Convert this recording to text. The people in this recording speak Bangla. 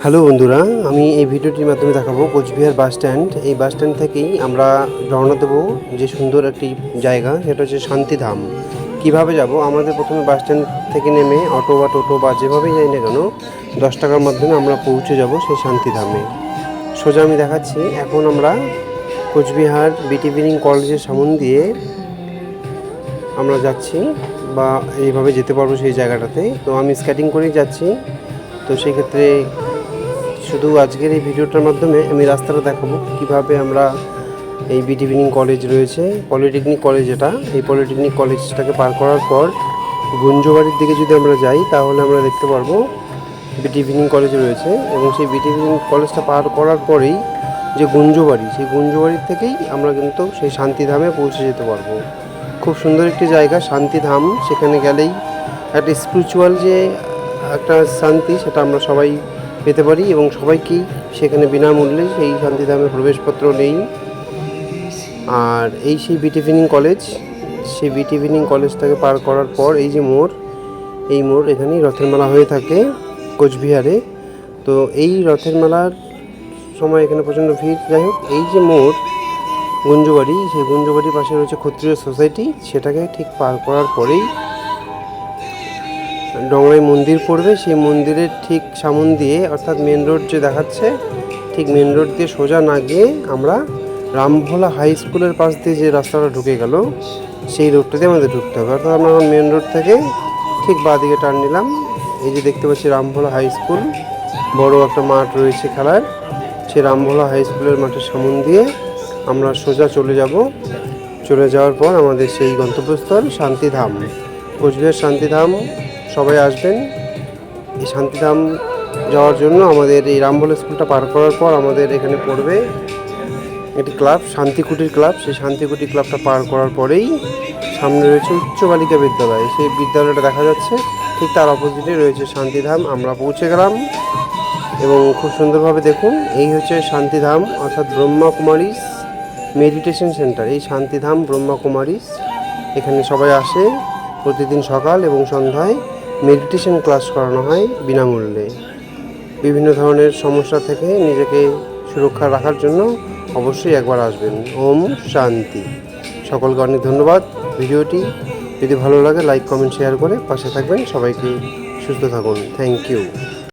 হ্যালো বন্ধুরা, আমি এই ভিডিওটির মাধ্যমে দেখাবো কোচবিহার বাস স্ট্যান্ড। এই বাস স্ট্যান্ড থেকেই আমরা রওনা দেবো যে সুন্দর একটি জায়গা, সেটা হচ্ছে শান্তিধাম। কিভাবে যাব? আমাদের প্রথমে বাস স্ট্যান্ড থেকে নেমে অটো বা টোটো বা যেভাবেই যাই না কেন 10 টাকার মাধ্যমে আমরা পৌঁছে যাব সেই শান্তিধামে। সোজা আমি দেখাচ্ছি। এখন আমরা কোচবিহার বিটিভিনিং কলেজের সামন দিয়ে আমরা যাচ্ছি, বা এইভাবে যেতে পারবো সেই জায়গাটাতে। তো আমি স্কেটিং করেই যাচ্ছি। তো সেই ক্ষেত্রে শুধু আজকের এই ভিডিওটার মাধ্যমে আমি রাস্তাটা দেখাবো কীভাবে আমরা এই বিটিভিনিং কলেজ রয়েছে, পলিটেকনিক কলেজ, এটা এই পলিটেকনিক কলেজটাকে পার করার পর গুঞ্জবাড়ির দিকে যদি আমরা যাই তাহলে আমরা দেখতে পারবো বিটিভিনিং কলেজ রয়েছে। এবং সেই বিটিভিনিং কলেজটা পার করার পরেই যে গুঞ্জবাড়ি, সেই গুঞ্জবাড়ির থেকেই আমরা কিন্তু সেই শান্তিধামে পৌঁছে যেতে পারবো। খুব সুন্দর একটি জায়গা শান্তিধাম। সেখানে গেলেই একটা স্পিরিচুয়াল যে একটা শান্তি, সেটা আমরা সবাই পেতে পারি এবং সবাইকেই সেখানে বিনামূল্যে সেই শান্তিধামে প্রবেশপত্র নেই। আর এই সেই বিটিভিনিং কলেজ, সেই বিটিভিনিং কলেজটাকে পার করার পর এই যে মোড়, এই মোড়, এখানেই রথের মেলা হয়ে থাকে কোচবিহারে। তো এই রথের মেলার সময় এখানে প্রচণ্ড ভিড়। যাই হোক, এই যে মোড় গুঞ্জবাড়ি, সেই গুঞ্জবাড়ির পাশে রয়েছে ক্ষত্রিয় সোসাইটি। সেটাকে ঠিক পার করার পরেই ডংরাই মন্দির পড়বে। সেই মন্দিরের ঠিক সামন দিয়ে, অর্থাৎ মেন রোড যে দেখাচ্ছে, ঠিক মেন রোড দিয়ে সোজা না গিয়ে আমরা রামভোলা হাই স্কুলের পাশ দিয়ে যে রাস্তাটা ঢুকে গেল, সেই রোডটা দিয়ে আমাদের ঢুকতে হবে। অর্থাৎ আমরা মেন রোড থেকে ঠিক বাঁ দিকে টার্ন নিলাম। এই যে দেখতে পাচ্ছি রামভোলা হাই স্কুল, বড় একটা মাঠ রয়েছে খেলার। সেই রামভোলা হাই স্কুলের মাঠের সামন দিয়ে আমরা সোজা চলে যাব। চলে যাওয়ার পর আমাদের সেই গন্তব্যস্থল শান্তিধাম, কোচবিহার শান্তিধাম। সবাই আসবেন এই শান্তিধাম যাওয়ার জন্য। আমাদের এই রামভোলা স্কুলটা পার করার পর আমাদের এখানে পড়বে একটি ক্লাব, শান্তিকুটির ক্লাব। সেই শান্তিকুটির ক্লাবটা পার করার পরেই সামনে রয়েছে উচ্চ বালিকা বিদ্যালয়। সেই বিদ্যালয়টা দেখা যাচ্ছে, ঠিক তার অপোজিটে রয়েছে শান্তিধাম। আমরা পৌঁছে গেলাম এবং খুব সুন্দরভাবে দেখুন, এই হচ্ছে শান্তিধাম, অর্থাৎ ব্রহ্মাকুমারীস মেডিটেশন সেন্টার। এই শান্তিধাম ব্রহ্মাকুমারীস, এখানে সবাই আসে প্রতিদিন সকাল এবং সন্ধ্যায় মেডিটেশন ক্লাস করানো হয় বিনামূল্যে। বিভিন্ন ধরনের সমস্যা থেকে নিজেকে সুরক্ষা রাখার জন্য অবশ্যই একবার আসবেন। ওম শান্তি। সকলকে অনেক ধন্যবাদ। ভিডিওটি যদি ভালো লাগে লাইক, কমেন্ট, শেয়ার করে পাশে থাকবেন। সবাইকে সুস্থ থাকুন। Thank you.